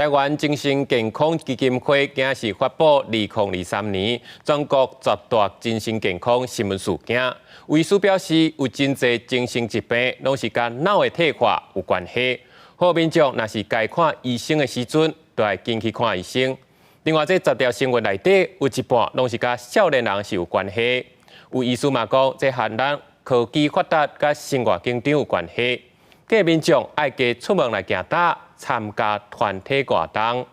台湾精神健康基金会今日是发布2023年全国10大精神健康新闻事件。卫书表示，有真侪精神疾病拢是甲脑的退化有关系。好民众若是该看医生的时阵，都要紧去看医生。另外，这10条新闻内底有一半拢是甲少年人是有关系。有医师嘛讲，这和咱科技发达甲生活经济有关系。各民众爱加出门来行打，参加团体活动。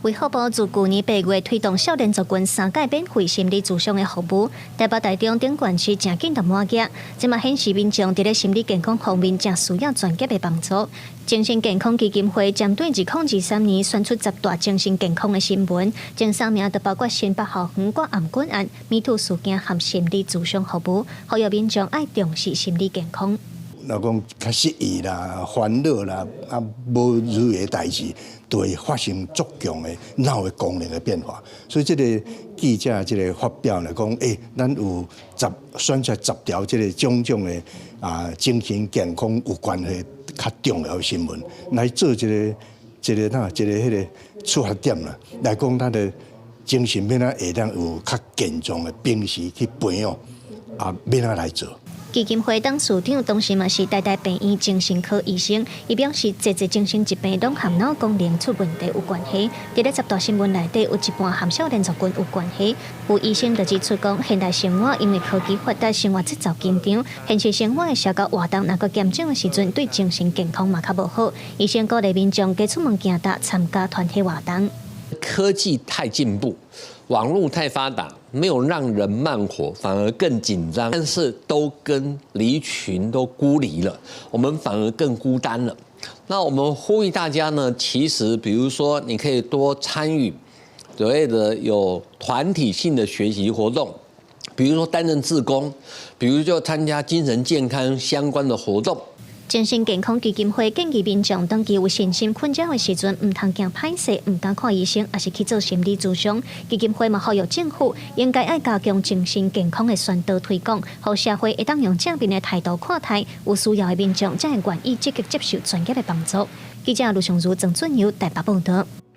卫福部自去年8月推动少年族群3届免费心理咨询的服务，台北、台中等县市正紧就满额，这嘛显示民众伫咧心理健康方面正需要专业的帮助。精神健康基金会针对2023年选出10大精神健康的新闻，前3名就包括新北校园挂暗棍案、MeToo 事件和心理咨询服务，呼吁民众爱重视心理健康。若讲较失意啦、烦恼啦、无如意的代志，都会发生足强的脑的功能的变化。所以这个记者这个发表来讲，咱有选出10条这个种种的精神健康有关系较重要的新闻，来做一个迄个出发点啦，来讲咱的精神免会当有较健壮的平时去培养，免来做。基金会董事长当时嘛是台大病院精神科医生，伊表示，这精神疾病拢和脑功能出问题有关系。伫咧10大新闻内底，有一半和少年族群有关系。有医生就指出讲，现代生活因为科技发达，生活节奏紧张，现实生活的社交活动若个严重的时阵，对精神健康嘛较无好。医生鼓励民众加出门行踏，参加团体活动。科技太进步，网络太发达，没有让人慢活，反而更紧张。但是都跟离群都孤离了，我们反而更孤单了。那我们呼吁大家呢，其实比如说你可以多参与所谓的有团体性的学习活动，比如说担任志工，比如就参加精神健康相关的活动。精神健康基金会建议民众，当其有身心困扰的时阵，唔通惊歹势，唔敢看医生，也是去做心理咨询。基金会嘛呼吁政府应该爱加强精神健康的宣导推广，让社会会当用正面的态度看待有需要的民众，才会愿意积极接受专业的帮助。记者卢尚如、郑俊尧台北报道。